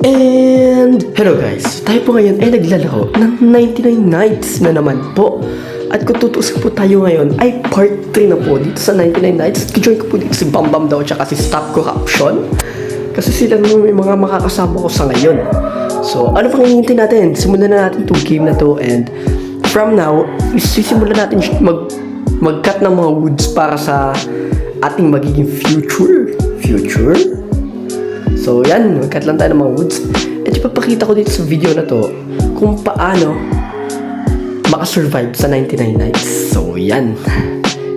And hello guys, tayo po ngayon ay naglalaro ng 99 Nights na naman po. At kung tutusin po tayo ngayon ay part 3 na po dito sa 99 Nights. At join ko po dito si Bambam daw tsaka si Stop Corruption. Kasi sila naman may mga makakasama ko sa ngayon. So ano pang hihintay natin? Simulan na natin itong game na to. And from now, sisimulan natin mag-cut ng mga woods para sa ating magiging future. So yan, mag-cut lang tayo ng mga woods. At ipapakita ko dito sa video na to kung paano makasurvive sa 99 nights. So yan,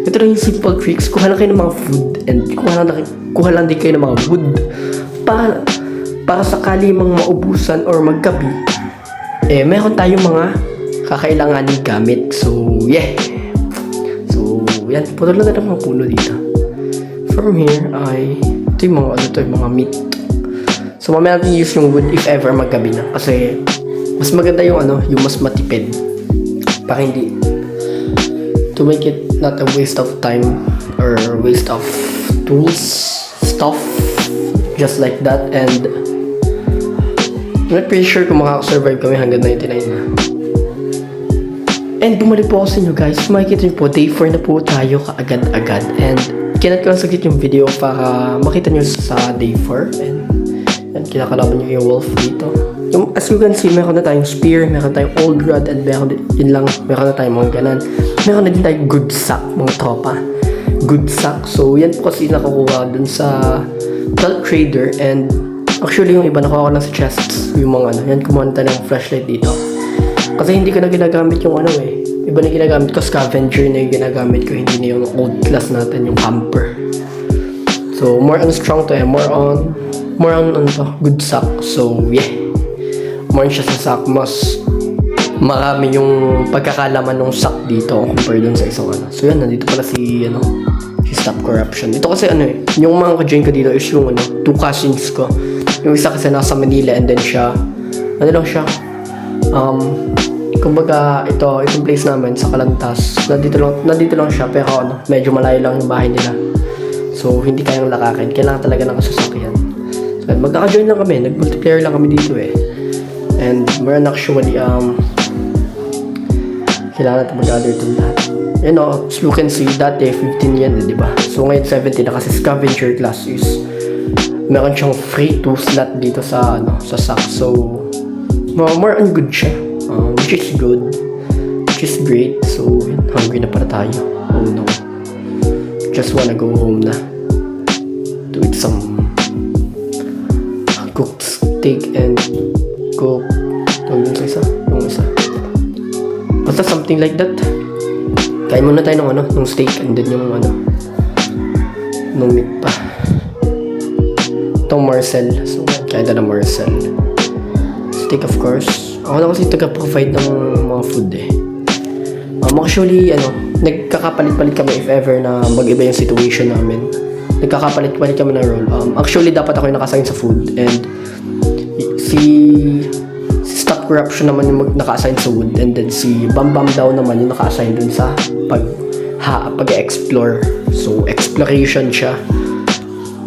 ito lang yung simple tricks. Kuha lang kayo ng mga food and kuha lang din kayo ng mga wood para sakali mang maubusan or maggabi, meron tayong mga kakailanganing gamit. So yeah, so yan, putol lang tayo ng mga puno dito. From here ay ito yung mga meat. So mamaya natin use yung wood if ever maggabi na, kasi mas maganda yung yung mas matipid, para hindi to make it not a waste of time or waste of tools, stuff, just like that. And I'm not pretty sure kung makakasurvive kami hanggang 99 na. And bumalik po ako sa inyo guys, makikita nyo po day 4 na po tayo kaagad-agad. And kinat ko lang saglit yung video para makita nyo sa day 4. And kinakalaban nyo yung wolf dito. As you can see, meron na tayong spear, meron tayong old rod, and meron na tayong mga ganan. Meron na din tayong good sack, mga tropa. Good sack. So yan po kasi nakukuha dun sa Belt Trader. And actually yung iba nakuha ko lang sa chests. Yung mga yan, kumuha na tayo ng flashlight dito. Kasi hindi ko na ginagamit yung iba na ginagamit ko, scavenger na yung ginagamit ko, hindi na yung old class natin, yung camper. So more on strong to more on good sack. So yeah, more siya sa sack, mas marami yung pagkakalaman ng sack dito compare dun sa isang So yan, nandito pala si Stop Corruption. Ito kasi yung mga ka-join ko dito is yung two cousins ko. Yung isa kasi nasa Manila, and then siya kumbaga itong place namin sa Kalantas, nandito lang siya, pero medyo malayo lang yung bahay nila. So hindi kayang lakarin, kailangan talaga ng kasasakyan. So magkaka-join lang kami, nag-multiplayer lang kami dito And meron actually kailangan natin mag-gather itong lahat. As you can see, dati 15 yan, diba? So ngayon 17 na, kasi scavenger class is meron siyang free 2 slot dito sa sack. So more on good siya, which is good, which is great. So hungry na para tayo. Oh no, just wanna go home na to eat some cooked steak and cook yung isa basta something like that. Kain muna tayo ng steak, and then yung ng meat pa. Itong Marcel, so kain tayo ng Marcel steak, of course. Ako na kasi taga-provide ng mga food actually nagkakapalit-palit kami if ever na mag-iba yung situation namin. Nagkakapalit-palit kami ng role. Actually dapat ako yung nakasign sa food, and si Stop Corruption naman yung naka-assign sa wood, and then si Bambam daw naman yung naka-assign dun sa pag-explore. So exploration siya.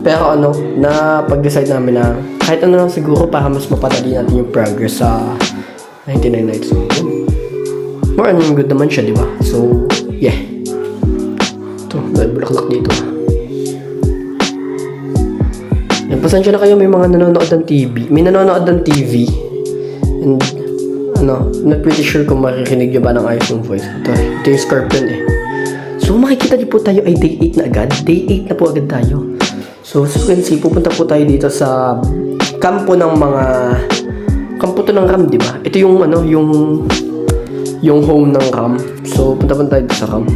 Pero na pag-decide namin na kahit lang siguro para mas mapadali natin yung progress sa 99 nights. So more on good naman siya, diba? So yeah, ito, dahil bulaklak dito. Pasensya na kayo, may mga nanonood ng TV. May nanonood ng TV. And not pretty sure kung maririnig nyo ba ng ayos yung voice. Ito yung Scorpion So makikita nyo po tayo ay day 8 na agad. Day 8 na po agad tayo. So as you can see, pupunta po tayo dito sa kampo ng ng Ram, diba? Ito yung yung home ng Ram. So punta tayo dito sa Ram.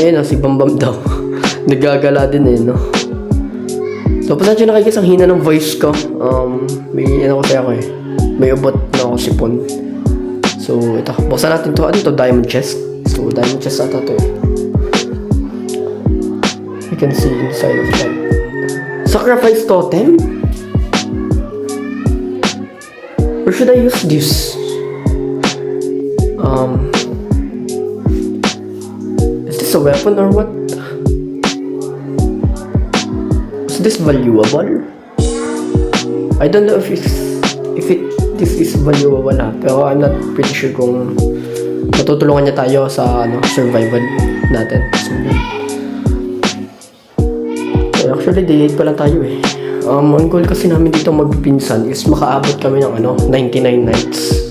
Ayan si Bambam daw. Nagagala din So pasensya na kayo kasi ang hina ng voice ko. May may ubot na ako sipon. So ito, buksan natin to. Diamond chest. So diamond chest ata to You can see inside of that. Sacrifice totem? Or should I use this? Is this a weapon or what? Is this valuable? I don't know if this is value o wala, pero I'm not pretty sure kung matutulungan niya tayo sa survival natin. So, actually, day 8 pa lang tayo eh. Ang goal kasi namin dito magpinsan is makaabot kami ng 99 nights.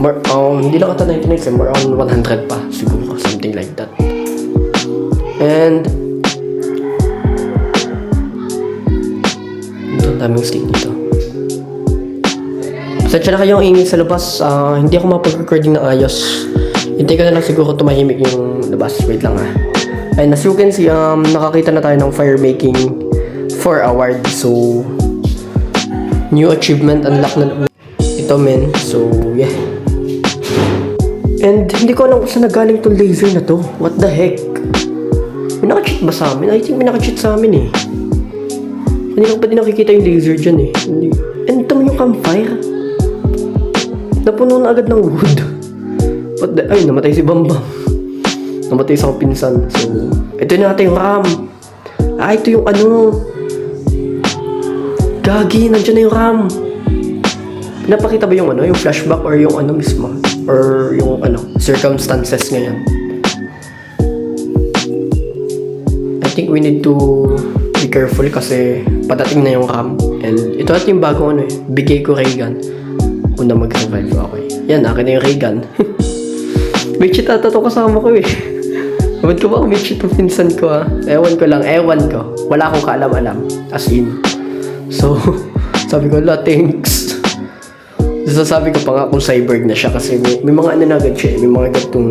Hindi lang ata 99 nights, more on 100 pa siguro, something like that. And ito, daming stick dito. Pasensya na kayong ingay sa labas. Hindi ako mapag-recording ng ayos. Hintay ko na lang siguro tumahimik yung labas. Wait lang And as you can see, nakakita na tayo ng fire making 4 award. So, new achievement unlock na ito, men. So, yeah. And hindi ko alam kung saan nagaling tong laser na to. What the heck? May naka-cheat ba sa amin? I think may naka-cheat sa amin eh. Hindi ko pa din nakikita yung laser dyan eh. And ito mo yung campfire. Napuno na agad ng wood. Ay, namatay si Bambam. Namatay sa pinsan. So, ito na natin yung RAM. Ito yung Gagi, nandiyan na yung RAM. Napakita ba yung yung flashback or yung mismo? Or yung circumstances ngayon? I think we need to be careful kasi padating na yung RAM. And ito natin yung bagong bigay ko ray gun. Una mag-revive. Okay. Yan, akin na yung ray gun. May cheat ata to kasama ko eh. Ba't ko ba may cheat ng pinsan ko Ewan ko. Wala akong kaalam-alam. As in. So, sabi ko, thanks. So, sabi ko pa nga kung cyborg na siya kasi may mga na agad siya eh. May mga gatong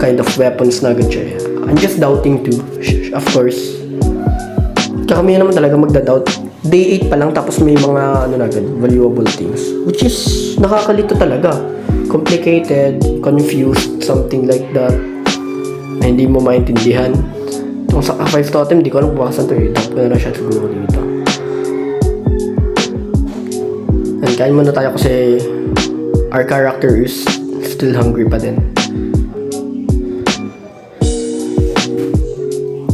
kind of weapons na agad siya eh. I'm just doubting too. Of course. Kakamihan naman talaga magda-doubt. Day 8 pa lang tapos may mga na agad, valuable things. Which is nakakalito talaga. Complicated, confused, something like that. Na hindi mo maintindihan. Itong sacrifice totem, di ko alam bukasan to eh. Tap ko na lang siya siguro dito. And kain muna tayo kasi our character is still hungry pa din.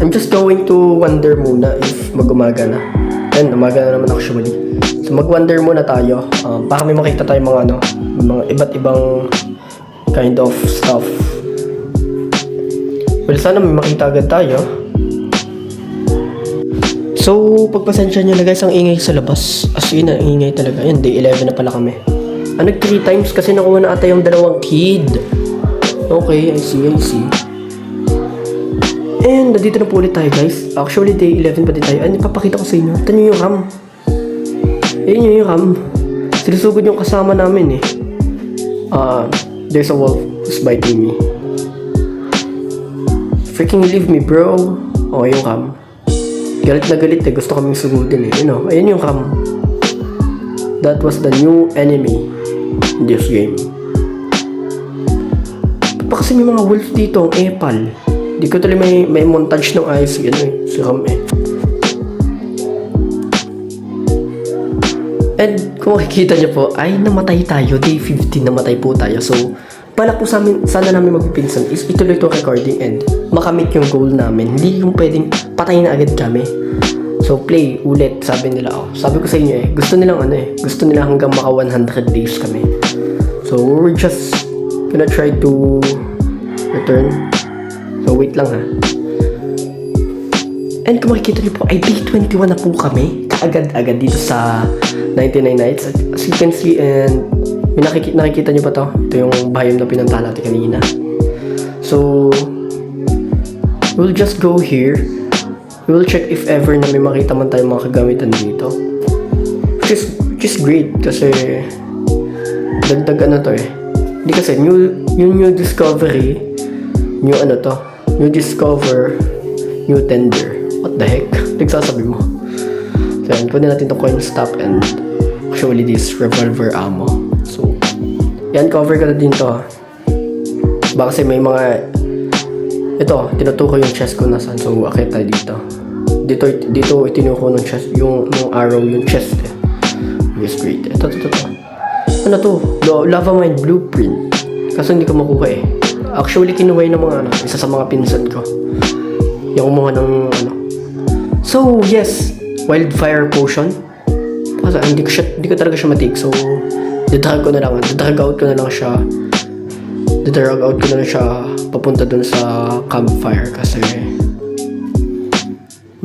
I'm just going to wonder muna if mag-umaga na. And umaga na naman actually. So mag-wonder muna tayo. Baka may makita tayo mga mga iba't ibang kind of stuff. Well, sana may makita agad tayo. So, pagpasensya nyo na guys, ang ingay sa labas. As in, ang ingay talaga. Yan, day 11 na pala kami. 3 times kasi nakuha na ata yung 2 kid. Okay, I see. And, nandito na po ulit tayo guys. Actually, day 11 pa din tayo. Ipapakita ko sa inyo. Ito nyo yung RAM. Ayun yung RAM. Sinusugod yung kasama namin eh. There's a wolf who's biting me. Freaking leave me, bro. Okay, yung RAM. Galit na galit eh. Gusto kaming sugudin eh. Ayun yung RAM. That was the new enemy in this game. Pa kasi may mga wolf dito, ang epal. Di ko tuloy may montage ng ayos si RAM eh. And kung makikita nyo po, ay namatay tayo. Day 15 namatay po tayo. So, balak po sana namin magpipinsan is ituloy to recording and makamit yung goal namin. Hindi yung pwedeng patayin na agad kami. So, play ulit, sabi nila. Sabi ko sa inyo gusto nilang gusto nila hanggang maka 100 days kami. So, we're just gonna try to return. So, wait lang And kung makikita nyo po, ay day 21 na po kami. Kaagad-agad dito sa 99 nights. As you can see, and nakikita nyo ba to? Ito yung biome na pinuntahan natin kanina. So, we'll just go here. We will check if ever na may makita man tayong mga kagamitan dito. Which is great kasi dagdag to eh. Hindi kasi new discovery, new discover, new tender. What the heck? Nagsasabi mo. So, yan. Kunin natin itong coin stop and actually this revolver ammo. So, yan. Cover ka na din to Baka kasi may mga ito, tinutuko yung chest ko nasan. So, akit tayo dito. Dito itinuko ng chest, yung arrow, yung chest eh. Yes, great. Ito. Ano to? Lava Mine Blueprint. Kaso hindi ko makuha eh. Actually, kinuha ng mga isa sa mga pinsan ko. Yung kumuha ng So, yes. Wildfire Potion. Kasi hindi ko talaga siya matik. So, didrag out ko na lang siya. Didrag out ko na lang siya papunta dun sa campfire kasi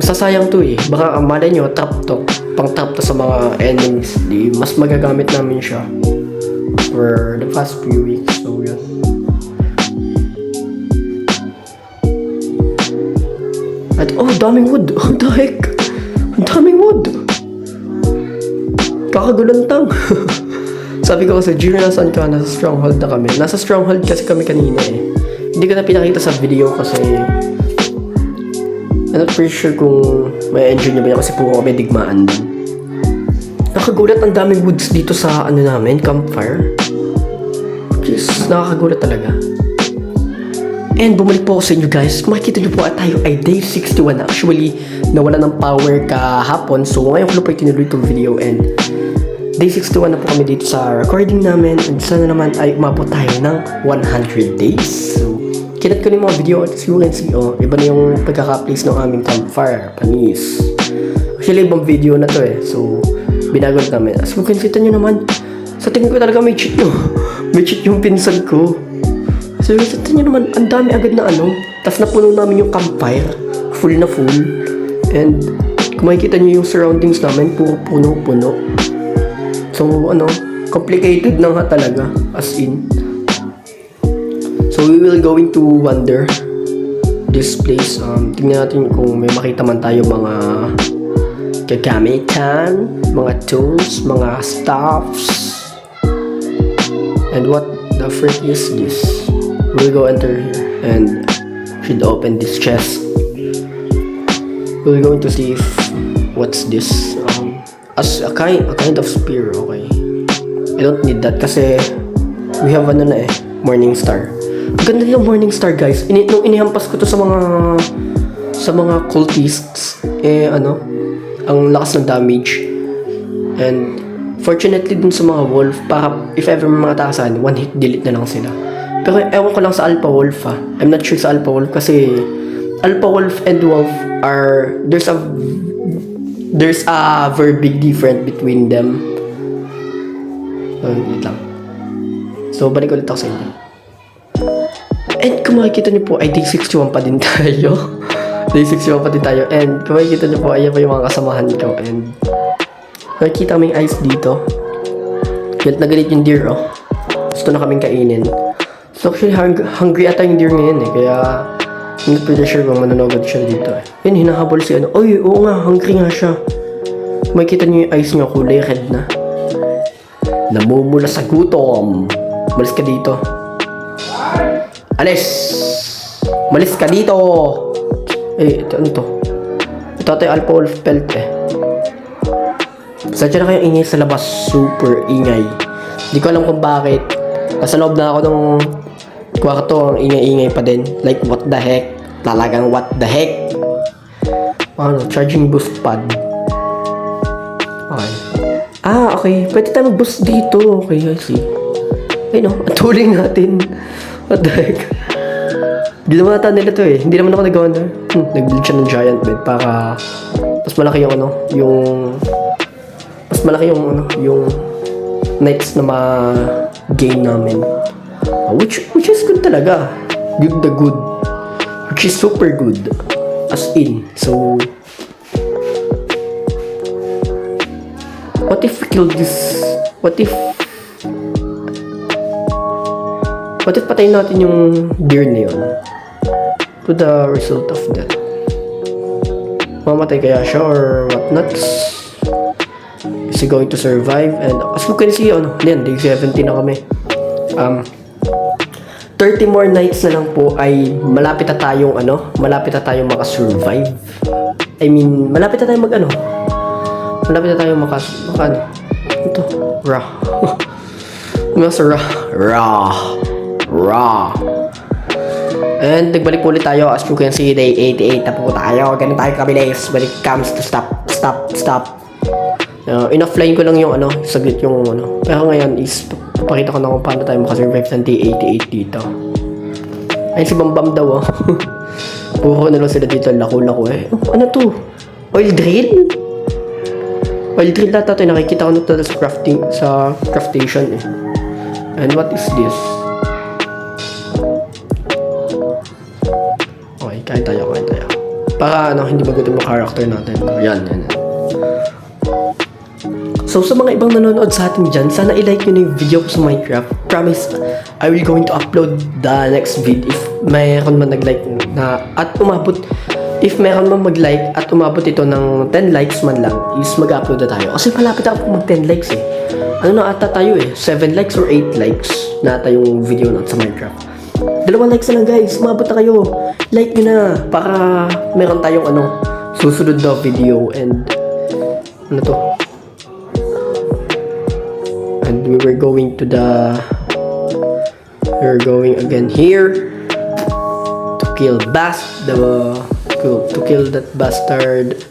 masasayang to eh. Baka malay nyo, trap to. Pang trap to sa mga enemies. Di, mas magagamit namin siya for the past few weeks. So, yun. At, oh, daming wood. What the heck? Ang daming wood. Kakagulantang. Sabi ko kasi, Junior, nasaan ka? Nasa stronghold na kami. Nasa stronghold kasi kami kanina eh. Hindi ko na pinakita sa video kasi I'm not pretty sure kung may engine niya ba yan kasi puro kami digmaan din. Nakagulat ang daming woods dito sa ano namin, campfire. Jeez, nakakagulat talaga. And bumalik po ako sa inyo guys. Kung makikita nyo po at tayo ay day 61. Actually, nawala ng power kahapon. So ngayon ko na po itinuloy itong video. And day 61 na po kami dito sa recording namin. And sana naman ay umabot tayo ng 100 days. So, kinat ko na yung mga video. As you can see, oh, iba na yung pagkaka-place ng aming campfire. Panis. Actually, ibang video na to eh. So, binagot namin. As you can see, nyo naman. Sa tingin ko talaga may cheat no. May cheat yung pinsan ko. So, kita nyo naman, ang dami agad na ano. Tapos napuno namin yung campfire. Full na full. And, kung makikita nyo yung surroundings namin, puro puno-puno. So, ano, complicated na nga talaga. As in. So, we will going to wander this place. Tingnan natin kung may makita man tayo mga gagamitan, mga tools, mga stuffs. And what the frick is this? We'll go enter here and should open this chest. We're going to see if what's this. As a kind of spear, okay. I don't need that kasi we have ano na eh, Morning Star. Ganda yung Morning Star guys. Nung inihampas ko to sa mga cultists, eh ano, ang lakas ng damage. And fortunately dun sa mga wolf, para if ever may mga takasan, one hit delete na lang sila. Pero ewan ko lang sa Alpha Wolf ah. I'm not sure sa Alpha Wolf kasi Alpha Wolf and Wolf are there's a very big difference between them. So, wait lang. So, balik ulit ako sa inyo. And kung makikita niyo po ay day 61 pa din tayo. Day 61 pa din tayo. And kung makikita niyo po, ayan pa yung mga kasamahan ko. And makikita mo yung ice dito. Galit na galit yung deer oh. Gusto na kaming kainin. So actually, hungry ata yung deer ngayon eh. Kaya, hindi pretty sure kung manunogod siya dito eh. Yan, hinahabol si ano. Oy, oo nga, hungry nga siya. Makikita niyo yung ice niya, kulay red na. Namumula sa gutom. Malis ka dito. Alis! Malis ka dito! Eh, ito, ano to? Ito ata yung Alpha Wolf Pelt eh. Sadya na kayong ingay sa labas. Super ingay. Hindi ko alam kung bakit. Nasa loob na ako ng kwarto, ang ingay-ingay pa din. Like, what the heck? Talagang what the heck? Ano, charging boost pad. Okay. Ah, okay. Pwede tayo mag-boost dito. Okay, I see. Ayun o, ang tuling natin. What the heck? Ginawa natin nila to eh. Hindi naman ako nagawa na. Nag-build siya ng giant bed para mas malaki yung ano, mas malaki yung ano, yung nights na ma-gain namin. Which is good talaga. Good the good. Which is super good. As in. So, what if we kill this? What if patayin natin yung deer na yun? To the result of that. Mamatay kaya siya or whatnot? Is he going to survive? And as you can see, ano, yan, day 17 na kami. 30 more nights na lang po ay malapit na tayong maka-survive. I mean, malapit na tayong malapit na tayong ano? Ito, raw. Nasa raw. And nagbalik po ulit tayo. As you can see, day 88 na po tayo. Ganun tayo kabilis when it comes to stop. In-offline ko lang yung ano, saglit yung ano. Pero ngayon is papakita ko na kung paano tayo makasurvive ng day 88 dito. Ayun si Bambam daw oh. Puro na lang sila dito, lako-lako eh. Ano to? Oil drill? Oil drill data ito, nakikita ko na ito sa craftation eh. And what is this? Okay, kain tayo. Para hindi magutom yung character natin. Yan. So sa mga ibang nanonood sa atin dyan, sana i-like nyo na yung video ko sa Minecraft. Promise, I will going to upload the next video if mayroon man nag-like na at umabot. If mayroon man mag-like at umabot ito ng 10 likes man lang, is mag-upload na tayo. Kasi malapit ako mag 10 likes eh. Ano na ata tayo eh? 7 likes or 8 likes na ata yung video na sa Minecraft. 2 likes na lang guys, umabot na kayo. Like nyo na para meron tayong susunod na video and ano to? And we're going again here to kill that bastard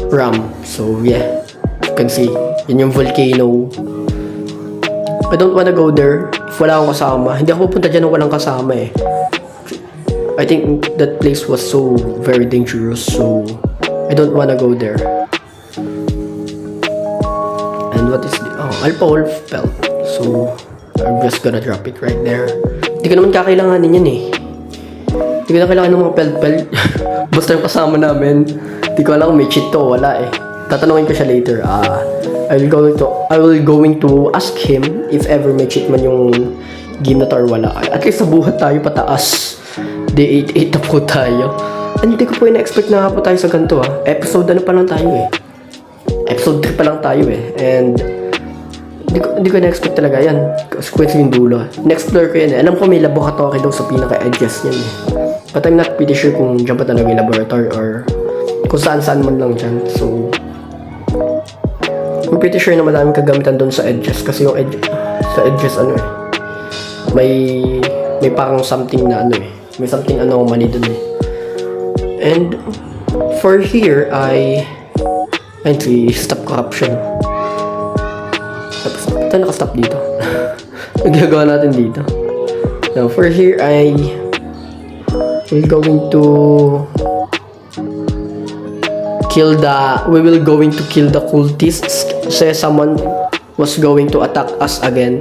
ram. So yeah, you can see yun yung volcano. I don't wanna go there if wala akong kasama. Hindi ako pupunta dyan nung walang kasama eh. I think that place was so very dangerous, so I don't wanna go there. And what is the Alpha Wolf Pelt. So I'm just gonna drop it right there. Hindi ko naman kakailanganin yan eh. Hindi ko na kailangan ng mga pelt. Basta yung kasama namin. Hindi ko alam kung may cheat to o wala eh. Tatanungin ko siya later. I will going to ask him if ever may cheat man yung game na to or wala. At least nabuhat tayo pataas. Day 8 na po tayo. Hindi ko po ina-expect na po tayo sa ganito Episode pa lang tayo eh. Episode 3 pa lang tayo eh. And hindi ko na-expect talaga yan. Sequence yung dulo. Next-explore ko yan eh. Alam ko may laboratory daw sa pinaka-edges niyan eh. But I'm not pretty sure kung dyan pa talaga yung laboratory or kung saan-saan man lang dyan. So I'm pretty sure na madaming kagamitan doon sa edges. Kasi yung sa edges may parang something na may something anomaly doon eh. And for here stop corruption. Ito naka-stop dito. Nagagawa natin dito. Now for here we will going to kill the cultists. Say someone was going to attack us again.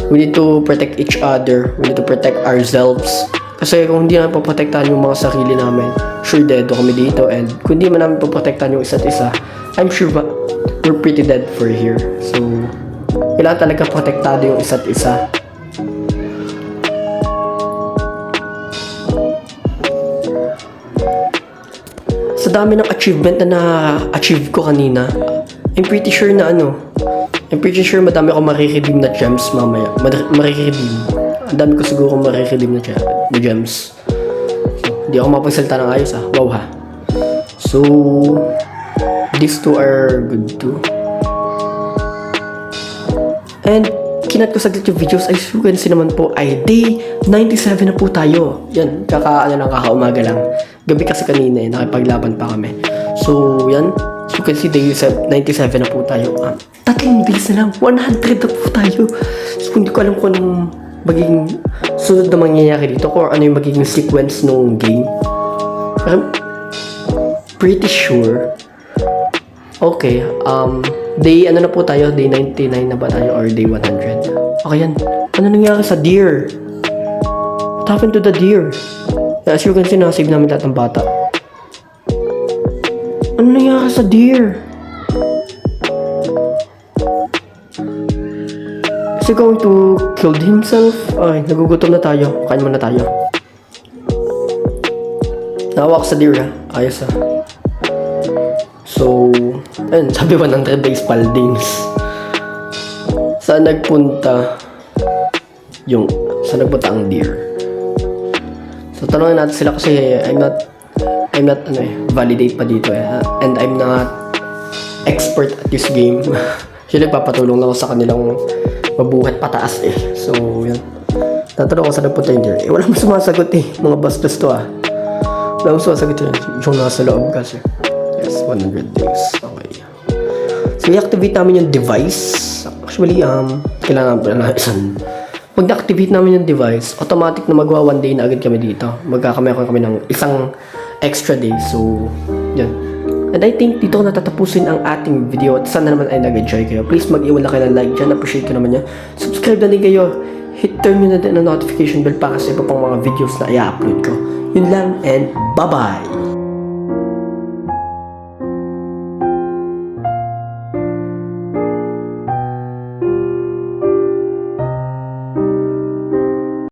We need to protect each other. We need to protect ourselves. Kasi kung hindi namin poprotektahan yung mga sarili namin, sure dead kami dito. And kung hindi man namin poprotektahan yung isa't isa, I'm sure we're pretty dead for here. So kailangan talaga protektado yung isa't isa. Sa dami ng achievement na na-achieve ko kanina, I'm pretty sure madami ako mariredeem na gems mamaya. Mariredeem. Ang dami ko siguro mariredeem na gems. Hindi ako mapagsalita ng ayos Wow ha. So, these two are good too. And, kinat ko saglit yung videos. As you can see naman po, ay day 97 na po tayo. Yan, kakaumaga lang. Gabi kasi kanina nakipaglaban pa kami. So, yan. As you can see, day 97 na po tayo. Tatlong days na lang, 100 na po tayo. So, hindi ko alam kung anong magiging sunod na mangyayari dito or ano yung magiging sequence ng game. Pero, pretty sure. Okay, day na po tayo? Day 99 na ba tayo or day 100? Okay yan. Ano nangyari sa deer? What happened to the deer? As you can see, nasave namin lahat ng bata. Ano nangyari sa deer? Is he going to kill himself? Ay, nagugutom na tayo. Kain muna tayo. Nahawa ko sa deer Ayos So, ayun, sabi 100 days Spaldings. Saan nagpunta ang deer? So, tanongin natin sila kasi I'm not validate pa dito and I'm not expert at this game. Actually, papatulong lang ako sa kanilang mabuhat pataas So, yun. Tatanong ko saan nagpunta yung deer. Walang sumasagot mga bastos to Walang sumasagot yung nasa loob kasi. Yes, 100 days. Okay. So, i-activate namin yung device. Actually, kailangan pa na isang. Pag na-activate namin yung device, automatic na magwa 1 day na agad kami dito. Magkakameron kami ng isang extra day. So, yan. And I think dito ko natatapusin ang ating video at sana naman ay nag-enjoy kayo. Please mag-iwan lang kayo ng like dyan. Appreciate ko naman yun. Subscribe na din kayo. Turn nyo na din ang notification bell para sa iba pang mga videos na i-upload ko. Yun lang and bye-bye!